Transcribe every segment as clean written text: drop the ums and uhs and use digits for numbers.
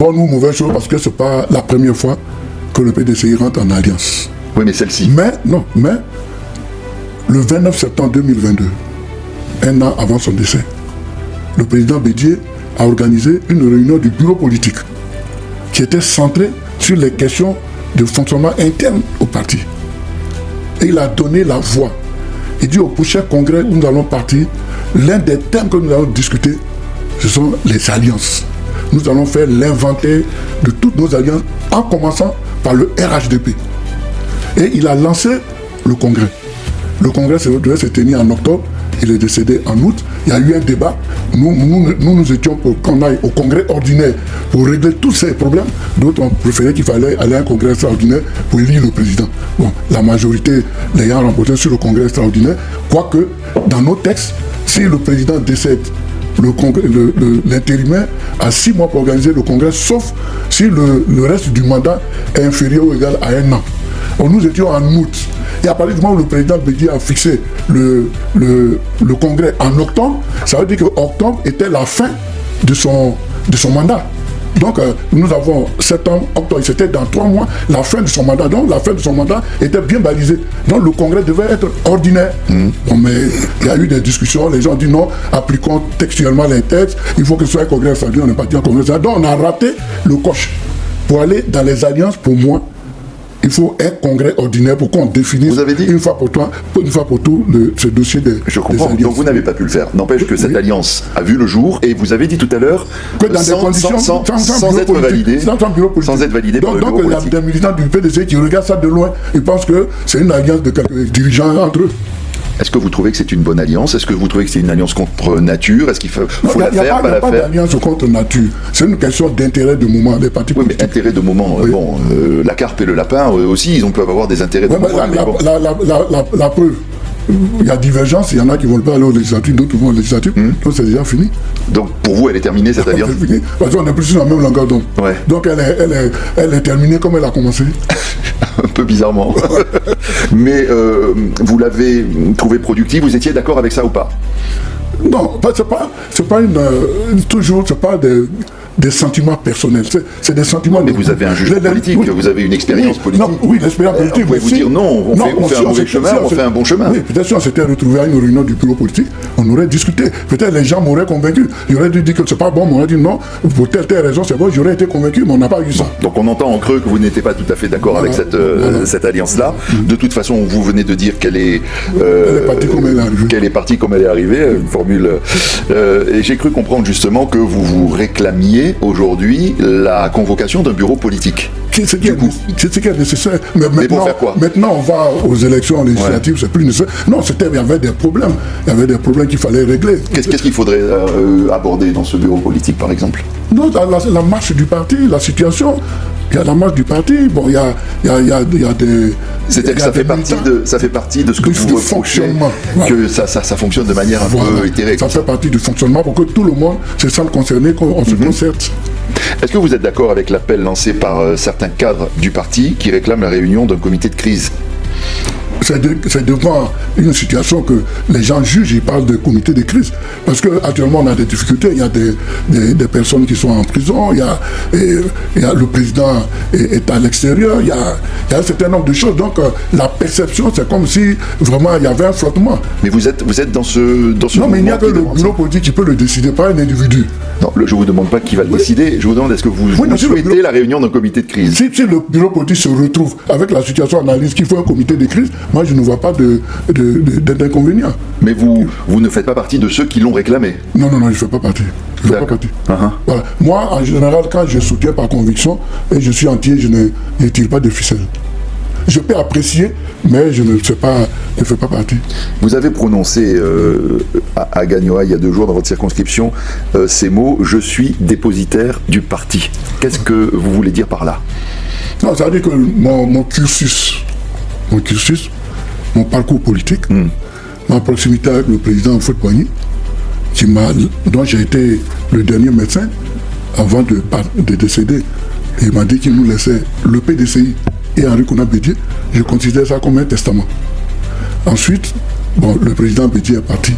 Bon, nous, mauvaise chose parce que ce n'est pas la première fois que le PDCI rentre en alliance. Oui, mais celle-ci. Mais le 29 septembre 2022, un an avant son décès, le président Bédié a organisé une réunion du bureau politique qui était centrée sur les questions de fonctionnement interne au parti. Et il a donné la voix. Il dit au prochain congrès où nous allons partir, l'un des thèmes que nous allons discuter, ce sont les alliances. Nous allons faire l'inventaire de toutes nos alliances en commençant par le RHDP. Et il a lancé le congrès. Le congrès devait se tenir en octobre. Il est décédé en août. Il y a eu un débat. Nous étions pour qu'on aille au congrès ordinaire pour régler tous ces problèmes. D'autres ont préféré qu'il fallait aller à un congrès extraordinaire pour élire le président. Bon, la majorité l'ayant remporté sur le congrès extraordinaire. Quoique, dans nos textes, si le président décède, l'intérimaire a 6 mois pour organiser le congrès, sauf si le reste du mandat est inférieur ou égal à 1 an. Donc, nous étions en août. Et à partir du moment où le président Bédié a fixé le congrès en octobre, ça veut dire que octobre était la fin de son mandat. Donc nous avons septembre, octobre, c'était dans 3 mois la fin de son mandat. Donc la fin de son mandat était bien balisée. Donc le congrès devait être ordinaire. Bon, mais il y a eu des discussions, les gens ont dit non, appliquons textuellement les textes, il faut que ce soit un congrès extraordinaire, on n'est pas dit un congrès extraordinaire. Donc on a raté le coche. Pour aller dans les alliances, pour moi, il faut un congrès ordinaire pour qu'on définisse une fois pour tout ce dossier des Je comprends, des alliances. donc vous n'avez pas pu le faire. N'empêche que cette alliance a vu le jour et vous avez dit tout à l'heure que dans des conditions sans être validé. Sans être validé par le bureau politique. Donc des militants du PDC qui regardent ça de loin, ils pensent que c'est une alliance de quelques dirigeants entre eux. Est-ce que vous trouvez que c'est une bonne alliance? Est-ce que vous trouvez que c'est une alliance contre nature? Est-ce qu'il faut la faire, pas la faire? Il n'y a pas d'alliance contre nature. C'est une question d'intérêt de moment des partis politiques. Oui, mais intérêt de moment. Oui. Bon, la carpe et le lapin aussi, ils peuvent avoir des intérêts de moment. La preuve. Il y a divergence, il y en a qui ne veulent pas aller aux législatives, d'autres vont aux législatives, donc c'est déjà fini. Donc pour vous, elle est terminée cette alliance? C'est fini, parce qu'on est plus sur la même longueur d'onde. Ouais. Donc elle est terminée comme elle a commencé. Un peu bizarrement. Mais vous l'avez trouvé productive, vous étiez d'accord avec ça ou pas? Non, c'est pas des sentiments personnels, c'est des sentiments... Mais vous avez un jugement politique, vous avez une expérience politique. Non, oui, l'expérience politique. Vous pouvez vous dire non, on fait un mauvais chemin, on fait un bon chemin. Oui, peut-être si on s'était retrouvé à une réunion du bureau politique, on aurait discuté. Peut-être les gens m'auraient convaincu. J'aurais dû dire que c'est pas bon, on aurait dit non, pour telle raison, c'est bon, j'aurais été convaincu, mais on n'a pas eu ça. Donc on entend en creux que vous n'étiez pas tout à fait d'accord avec cette alliance-là. De toute façon, vous venez de dire qu'elle est partie comme elle est arrivée, une formule. Et j'ai cru comprendre justement que vous réclamiez aujourd'hui la convocation d'un bureau politique. C'est ce qui est nécessaire. Mais pour faire quoi? Maintenant, on va aux élections législatives, c'est plus nécessaire. Non, il y avait des problèmes. Il y avait des problèmes qu'il fallait régler. Qu'est-ce qu'il faudrait aborder dans ce bureau politique, par exemple? Non, la marche du parti, la situation. Il y a la marche du parti, bon, il y a des... C'est-à-dire que ça fait partie de ce que vous reprochez, que ça fonctionne de manière un peu éthérée. Ça fait partie du fonctionnement pour que tout le monde se sente concerné, qu'on se concerte. Est-ce que vous êtes d'accord avec l'appel lancé par certains cadres du parti qui réclament la réunion d'un comité de crise? C'est devant une situation que les gens jugent, ils parlent de comité de crise. Parce qu'actuellement, on a des difficultés. Il y a des personnes qui sont en prison, il y a le président est à l'extérieur, il y a un certain nombre de choses. Donc, la perception, c'est comme si vraiment il y avait un flottement. Mais vous êtes dans ce non, mais il n'y a que le bureau politique qui peut le décider, pas un individu. Non, je ne vous demande pas qui va le décider. Je vous demande, est-ce que vous souhaitez la réunion d'un comité de crise? Si le bureau politique se retrouve avec la situation analyse qu'il faut un comité de crise, moi, je ne vois pas d'inconvénient. Mais vous ne faites pas partie de ceux qui l'ont réclamé? Non, je ne fais pas partie. Voilà. Moi, en général, quand je soutiens par conviction et je suis entier, je ne tire pas de ficelle. Je peux apprécier, mais je ne fais pas partie. Vous avez prononcé à Gagnoa, il y a 2 jours, dans votre circonscription, ces mots « Je suis dépositaire du parti ». Qu'est-ce que vous voulez dire par là? Non, ça veut dire que mon cursus, mon parcours politique, ma proximité avec le président Houphouët-Boigny, dont j'ai été le dernier médecin avant de décéder. Et il m'a dit qu'il nous laissait le PDCI et Henri Konan Bédié. Je considère ça comme un testament. Ensuite, le président Bédié est parti.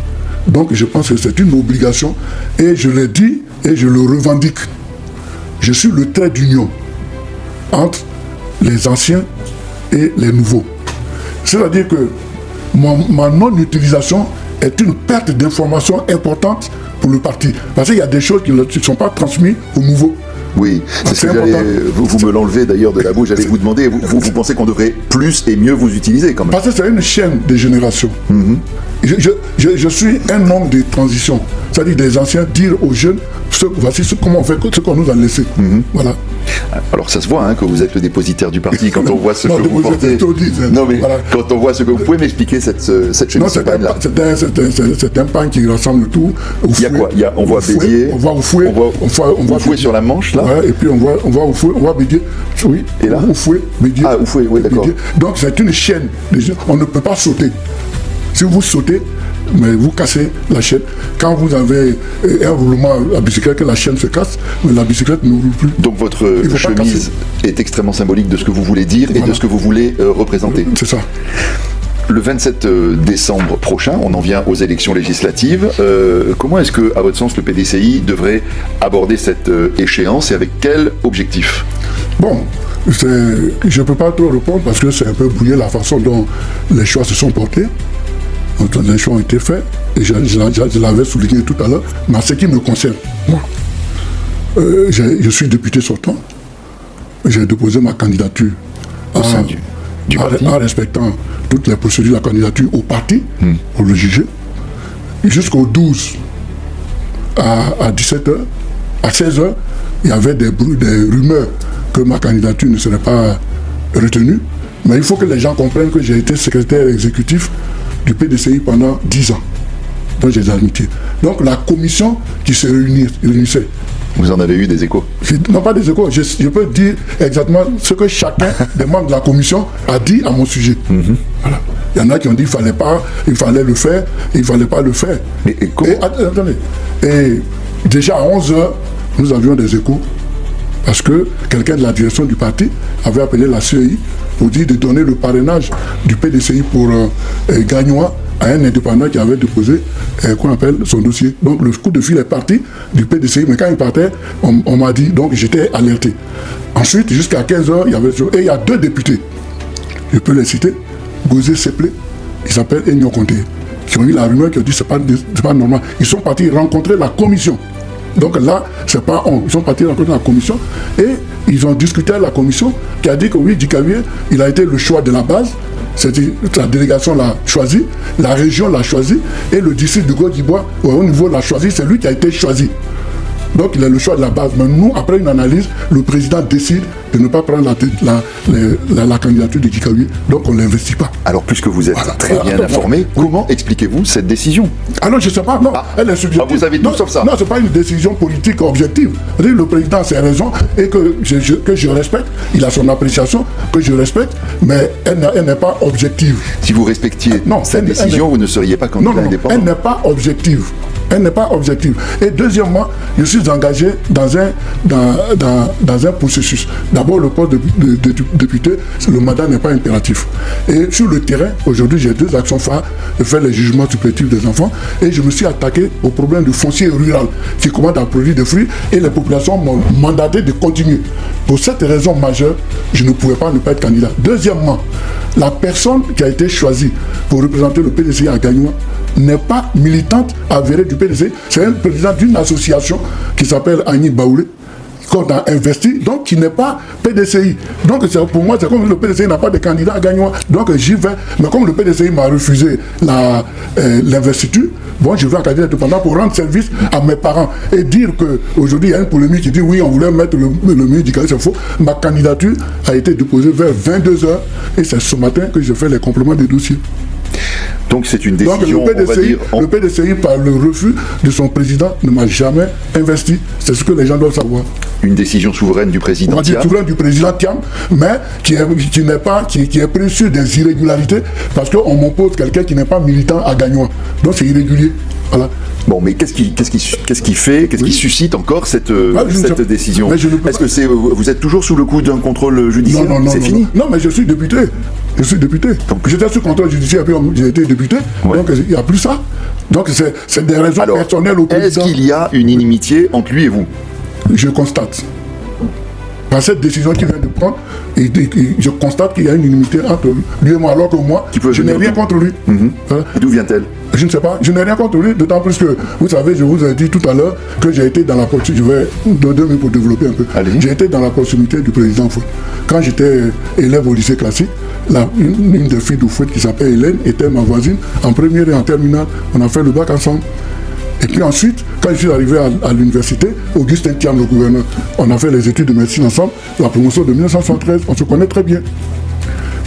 Donc je pense que c'est une obligation et je l'ai dit et je le revendique. je suis le trait d'union entre les anciens et les nouveaux. C'est-à-dire que ma non-utilisation est une perte d'information importante pour le parti. Parce qu'il y a des choses qui ne sont pas transmises aux nouveaux. Oui, c'est ce que vous me l'enlevez d'ailleurs de la bouche. J'allais vous demander, vous pensez qu'on devrait plus et mieux vous utiliser quand même? Parce que c'est une chaîne de générations. Je suis un homme de transition. C'est-à-dire des anciens dire aux jeunes, voici comment on fait, ce qu'on nous a laissé. Voilà. Alors ça se voit hein, que vous êtes le dépositaire du parti quand on voit ce que vous portez. Non mais voilà. Quand on voit ce que vous pouvez m'expliquer cette chemise pagne-là. C'est un pagne qui rassemble tout. Il y a quoi? On voit Bédier. On voit au fouet. On voit fouet sur la manche là. Ouais, et puis on voit au fouet, on voit Bédier. Oui. Et là au fouet, Bédier. Ah au fouet, oui d'accord. Donc c'est une chaîne. On ne peut pas sauter. Si vous sautez, mais vous cassez la chaîne. Quand vous avez un roulement à la bicyclette, que la chaîne se casse, mais la bicyclette ne roule plus. Donc votre chemise est extrêmement symbolique de ce que vous voulez dire et de ce que vous voulez représenter. C'est ça. Le 27 décembre prochain, on en vient aux élections législatives. Comment est-ce que, à votre sens, le PDCI devrait aborder cette échéance et avec quel objectif? Bon, je ne peux pas trop répondre parce que c'est un peu brouillé la façon dont les choix se sont portés. Les choix ont été faits, et je l'avais souligné tout à l'heure, mais en ce qui me concerne, moi, je suis député sortant, j'ai déposé ma candidature au sein du parti, en respectant toutes les procédures de la candidature au parti, pour le juger, jusqu'au 12 à 17h, à 16h, il y avait des rumeurs que ma candidature ne serait pas retenue, mais il faut que les gens comprennent que j'ai été secrétaire exécutif du PDCI pendant 10 ans. Donc j'ai des amitiés. Donc la commission qui se réunissait. Vous en avez eu des échos? Non, pas des échos. Je peux dire exactement ce que chacun des membres de la commission a dit à mon sujet. Voilà. Il y en a qui ont dit il fallait le faire, il ne fallait pas le faire. Et comment? Attendez. Et déjà à 11h, nous avions des échos parce que quelqu'un de la direction du parti avait appelé la CEI pour dire de donner le parrainage du PDCI pour Gagnois à un indépendant qui avait déposé qu'on appelle son dossier. Donc le coup de fil est parti du PDCI, mais quand il partait, on m'a dit, donc j'étais alerté. Ensuite, jusqu'à 15h, il y a 2 députés, je peux les citer, Gozé Seplé, il s'appelle Enion Conté, qui ont eu la rumeur, qui ont dit c'est pas normal. Ils sont partis rencontrer la commission. Donc là, c'est pas on. Ils sont partis rencontrer la commission et ils ont discuté avec la commission qui a dit que oui, Dikavier, il a été le choix de la base. C'est-à-dire la délégation l'a choisi, la région l'a choisi et le district de Gaudibois, au niveau l'a choisi, c'est lui qui a été choisi. Donc il a le choix de la base. Mais nous, après une analyse, le président décide de ne pas prendre la candidature de Dikavier. Donc on ne l'investit pas. Alors puisque vous êtes très bien informé, comment expliquez-vous cette décision? Alors je ne sais pas, non, elle est subjective. Vous avez tout sauf ça. Non, ce n'est pas une décision politique objective. Le président a ses raisons et que je respecte, il a son appréciation, que je respecte, mais elle n'est pas objective. Si vous respectiez cette décision, vous ne seriez pas candidat indépendant. Elle n'est pas objective. Elle n'est pas objective. Et deuxièmement, je suis engagé dans un processus. D'abord, le poste de député, le mandat n'est pas impératif. Et sur le terrain, aujourd'hui, j'ai 2 actions phares. Je fais les jugements supplétifs des enfants et je me suis attaqué au problème du foncier rural qui commande à produire des fruits et les populations m'ont mandaté de continuer. Pour cette raison majeure, je ne pouvais pas ne pas être candidat. Deuxièmement, la personne qui a été choisie pour représenter le PDCI à Gagnois n'est pas militante avérée du PDCI. C'est un président d'une association qui s'appelle Agni Baoulé, qu'on a investi, donc qui n'est pas PDCI. Donc pour moi, c'est comme le PDCI n'a pas de candidat à Gagnois. Donc j'y vais. Mais comme le PDCI m'a refusé l'investiture, bon, je vais en candidat indépendant pour rendre service à mes parents et dire qu'aujourd'hui, il y a une polémique qui dit oui, on voulait mettre le ministre du Calais, c'est faux. Ma candidature a été déposée vers 22h et c'est ce matin que je fais les compléments des dossiers. Donc c'est une décision, donc, le PDCI, par le refus de son président, ne m'a jamais investi. C'est ce que les gens doivent savoir. Une décision souveraine du président Thiam. Souveraine du président Thiam, mais qui est prise sur des irrégularités, parce qu'on m'oppose quelqu'un qui n'est pas militant à Gagnois. Donc c'est irrégulier. Voilà. Bon, mais qu'est-ce qui suscite encore cette décision? Est-ce que vous êtes toujours sous le coup d'un contrôle judiciaire? Non, c'est fini. Non, mais je suis député. Donc j'étais sous contrôle judiciaire, puis j'ai été député. Ouais. Donc il n'y a plus ça. Donc c'est des raisons personnelles au président. Est-ce qu'il y a une inimitié entre lui et vous? Je constate. par cette décision qu'il vient de prendre, je constate qu'il y a une inimité entre lui et moi, alors que moi, je n'ai rien contre lui. Voilà. D'où vient-elle? Je ne sais pas, je n'ai rien contre lui, d'autant plus que, vous savez, je vous ai dit tout à l'heure que j'ai été dans la proximité, je vais donner 2 minutes pour développer un peu. J'ai été dans la proximité du président Fouet. Quand j'étais élève au lycée classique, une des filles du Fouet qui s'appelle Hélène était ma voisine en première et en terminale. On a fait le bac ensemble. Et puis ensuite, quand je suis arrivé à l'université, Augustin Thiam, le gouverneur, on a fait les études de médecine ensemble, la promotion de 1973, on se connaît très bien.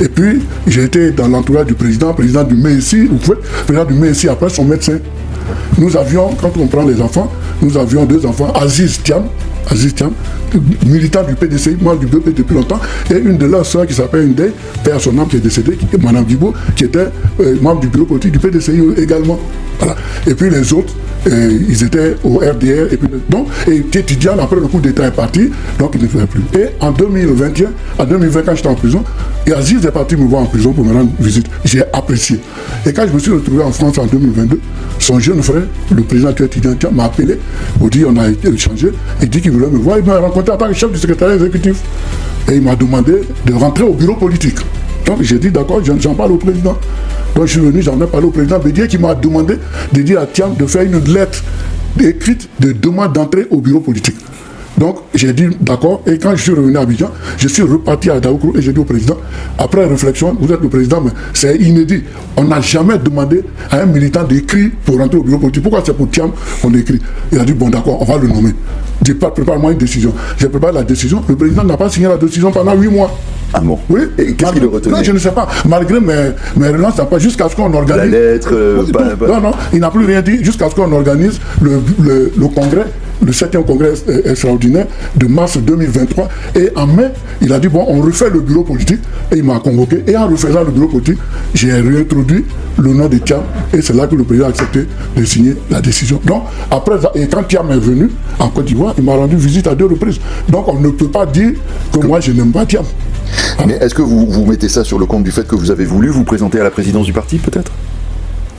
Et puis, j'ai été dans l'entourage du président du MESI, président du MESI après son médecin. Nous avions, quand on prend les enfants, nous avions 2 enfants, Aziz Thiam, militant du PDCI, moi du BP depuis longtemps, et une de leurs soeurs qui s'appelle Ndeye, père son âme qui est décédée, Madame Dibo, qui était membre du bureau politique du PDCI également. Voilà. Et puis les autres, ils étaient au RDR, et puis donc, et étudiant après le coup d'État est parti, donc il ne faisait plus. Et en 2020, quand j'étais en prison, et Aziz est parti me voir en prison pour me rendre visite. J'ai apprécié. Et quand je me suis retrouvé en France en 2022, son jeune frère, le président étudiant, m'a appelé, on dit on a échangé, il dit qu'il voulait me voir, il m'a rencontré en tant que chef du secrétariat exécutif. Et il m'a demandé de rentrer au bureau politique. Donc j'ai dit d'accord, j'en parle au président. Donc je suis venu, j'en ai parlé au président Bédier qui m'a demandé de dire à Thiam de faire une lettre écrite de demande d'entrée au bureau politique. Donc j'ai dit d'accord, et quand je suis revenu à Abidjan, je suis reparti à Daoukrou et j'ai dit au président, après réflexion, vous êtes le président, mais c'est inédit. On n'a jamais demandé à un militant d'écrire pour rentrer au bureau politique. Pourquoi c'est pour Thiam qu'on écrit? Il a dit bon d'accord, on va le nommer. Je dis prépare-moi une décision. J'ai préparé la décision, le président n'a pas signé la décision pendant 8 mois. Ah bon? Oui. Et qu'est-ce qu'il le retenait? Non, je ne sais pas. Malgré mes relances, pas jusqu'à ce qu'on organise. La lettre. Non, il n'a plus rien dit jusqu'à ce qu'on organise le congrès, le 7e congrès extraordinaire de mars 2023. Et en mai, il a dit bon, on refait le bureau politique. Et il m'a convoqué. Et en refaisant le bureau politique, j'ai réintroduit le nom de Thiam. Et c'est là que le président a accepté de signer la décision. Donc, après, et quand Thiam est venu en Côte d'Ivoire, il m'a rendu visite à 2 reprises. Donc, on ne peut pas dire que moi, je n'aime pas Thiam. Mais est-ce que vous mettez ça sur le compte du fait que vous avez voulu vous présenter à la présidence du parti, peut-être?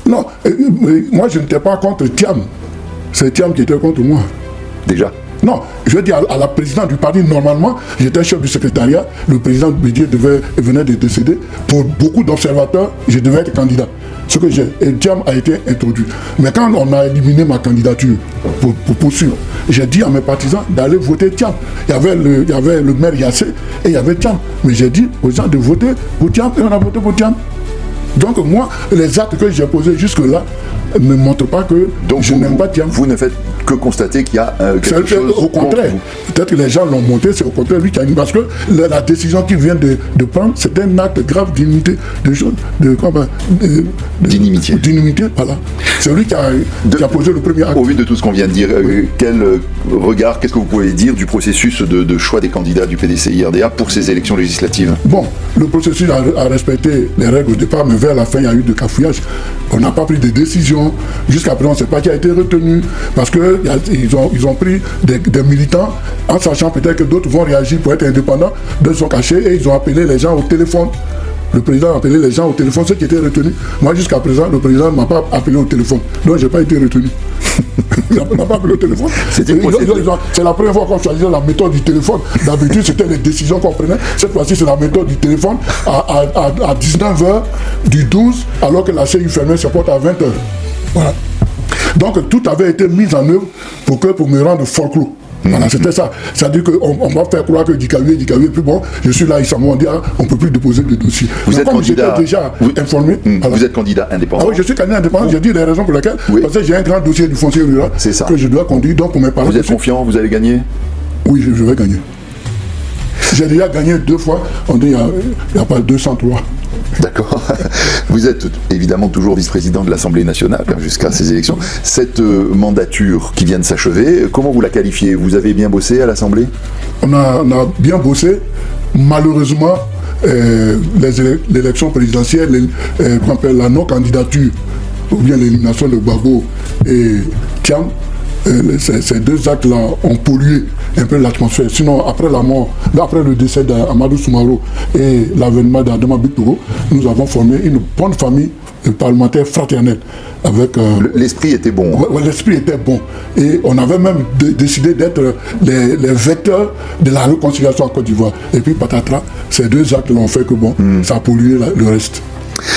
Non, moi je n'étais pas contre Thiam. C'est Thiam qui était contre moi. Déjà? Non, je veux dire à la présidence du parti, normalement, j'étais chef du secrétariat, le président Bédier venait de décéder. Pour beaucoup d'observateurs, je devais être candidat. Ce que et Thiam a été introduit. Mais quand on a éliminé ma candidature pour poursuivre, j'ai dit à mes partisans d'aller voter Thiam. Il y avait le maire Yassé et il y avait Thiam. Mais j'ai dit aux gens de voter pour Thiam et on a voté pour Thiam. Donc moi, les actes que j'ai posés jusque-là ne montrent pas que je n'aime pas Thiam. Vous ne faites que constater qu'il y a quelque chose. Au contraire, peut-être que les gens l'ont monté, c'est au contraire lui qui a mis. Parce que la décision qu'il vient de prendre, c'est un acte grave d'inimité, d'inimité, voilà. C'est lui qui a posé le premier acte. Au vu de tout ce qu'on vient de dire, quel regard, qu'est-ce que vous pouvez dire du processus de choix des candidats du PDCI-RDA pour ces élections législatives? Bon, le processus a respecté les règles au départ, mais vers la fin, il y a eu de cafouillage. On n'a pas pris de décision. Jusqu'à présent, on ne sait pas qui a été retenu. Parce qu'ils ont pris des militants, en sachant peut-être que d'autres vont réagir pour être indépendants, d'autres sont cachés et ils ont appelé les gens au téléphone. Le président a appelé les gens au téléphone, ceux qui étaient retenus. Moi, jusqu'à présent, le président ne m'a pas appelé au téléphone. Donc, je n'ai pas été retenu. Il n'a pas appelé au téléphone. C'est la première fois qu'on choisissait la méthode du téléphone. D'habitude, c'était les décisions qu'on prenait. Cette fois-ci, c'est la méthode du téléphone à 19h du 12, alors que la CEI fermait ses portes à 20h. Voilà. Donc, tout avait été mis en œuvre pour me rendre folklore. Voilà, c'était ça. C'est-à-dire qu'on va faire croire que Dikaoué, puis bon, je suis là, on ne peut plus déposer de dossier. Vous êtes candidat déjà informé. Vous êtes candidat indépendant. Ah oui, je suis candidat indépendant. J'ai dit les raisons pour lesquelles. Oui. Parce que j'ai un grand dossier du foncier rural que je dois conduire. Donc, pour mes parents. Vous êtes confiant, vous allez gagner? Oui, je vais gagner. J'ai déjà gagné 2 fois. On dit il n'y a pas 203. D'accord. Vous êtes évidemment toujours vice-président de l'Assemblée nationale jusqu'à ces élections. Cette mandature qui vient de s'achever, comment vous la qualifiez? Vous avez bien bossé à l'Assemblée? On a bien bossé. Malheureusement, l'élection présidentielle, la non-candidature, ou bien l'élimination de Gbagbo et Thiam, ces deux actes-là ont pollué un peu l'atmosphère. Sinon, après la mort, après le décès d'Amadou Soumaoro et l'avènement d'Adama Bittogo, nous avons formé une bonne famille parlementaire fraternelle. L'esprit était bon. L'esprit était bon. Et on avait même décidé d'être les vecteurs de la réconciliation en Côte d'Ivoire. Et puis patatras, ces deux actes-là ont fait que ça a pollué le reste.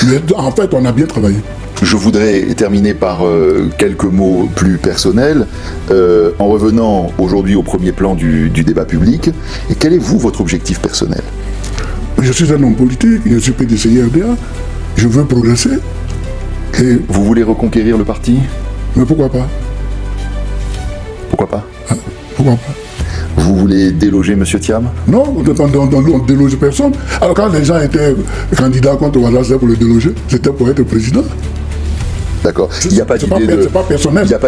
Mais en fait, on a bien travaillé. Je voudrais terminer par quelques mots plus personnels. En revenant aujourd'hui au premier plan du débat public, et quel est votre objectif personnel? Je suis un homme politique, je suis PDCI-RDA, je veux progresser. Et vous voulez reconquérir le parti? Mais pourquoi pas? Pourquoi pas? Pourquoi pas? Vous voulez déloger M. Thiam? Non, on ne déloge personne. Alors quand les gens étaient candidats contre Ouattara, c'était pour le déloger, c'était pour être président. D'accord. Il n'y a pas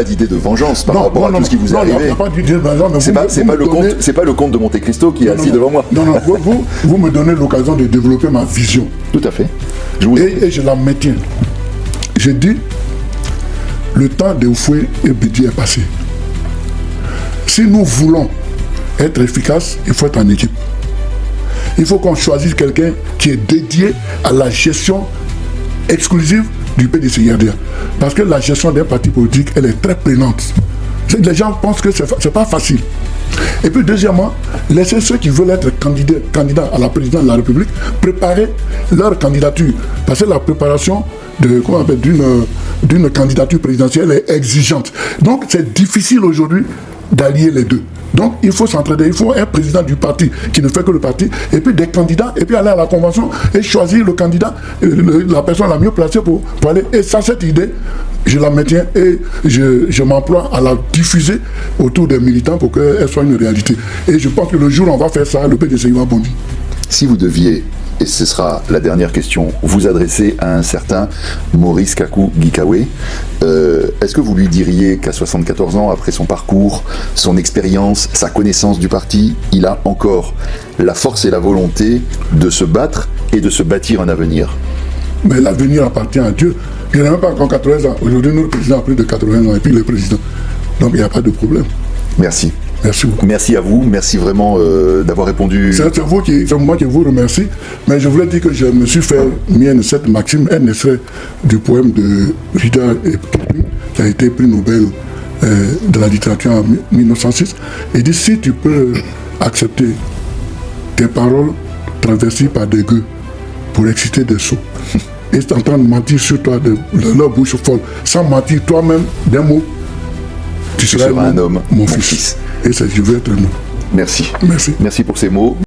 d'idée de vengeance par rapport à tout ce qui vous est arrivé. Il n'y a pas d'idée de vengeance. C'est pas le comte de Monte Cristo qui est assis devant moi. Non, vous me donnez l'occasion de développer ma vision. Tout à fait. Et je la maintiens. J'ai dit, le temps de Oufoué et Bédié est passé. Si nous voulons être efficaces, il faut être en équipe. Il faut qu'on choisisse quelqu'un qui est dédié à la gestion exclusive du PDCI-RDA. Parce que la gestion d'un parti politique, elle est très prenante. Les gens pensent que c'est pas facile. Et puis deuxièmement, laisser ceux qui veulent être candidats à la présidence de la République préparer leur candidature. Parce que la préparation d'une candidature présidentielle est exigeante. Donc c'est difficile aujourd'hui d'allier les deux. Donc il faut s'entraider, il faut un président du parti qui ne fait que le parti, et puis des candidats, et puis aller à la convention et choisir le candidat, la personne la mieux placée pour aller. Et ça, cette idée, je la maintiens et je m'emploie à la diffuser autour des militants pour qu'elle soit une réalité. Et je pense que le jour où on va faire ça, le PDCI va bondir. Si vous deviez, et ce sera la dernière question, vous adresser à un certain Maurice Kakou Gikawe, est-ce que vous lui diriez qu'à 74 ans, après son parcours, son expérience, sa connaissance du parti, il a encore la force et la volonté de se battre et de se bâtir un avenir? Mais l'avenir appartient à Dieu. Il n'y en a même pas encore 80 ans. Aujourd'hui, notre président a plus de 80 ans et puis le président. Donc il n'y a pas de problème. Merci. Merci beaucoup. Merci à vous, merci vraiment d'avoir répondu. C'est moi qui vous remercie, mais je voulais dire que je me suis fait mienne cette maxime, un extrait du poème de Rida Kipling, qui a été prix Nobel de la littérature en 1906. Il dit, si tu peux accepter tes paroles traversées par des gueux pour exciter des sots, et t'entendre mentir sur toi de leur bouche folle, sans mentir toi-même d'un mot, tu seras un homme, mon fils. Et ça, je veux être un homme. Merci. Merci. Merci pour ces mots.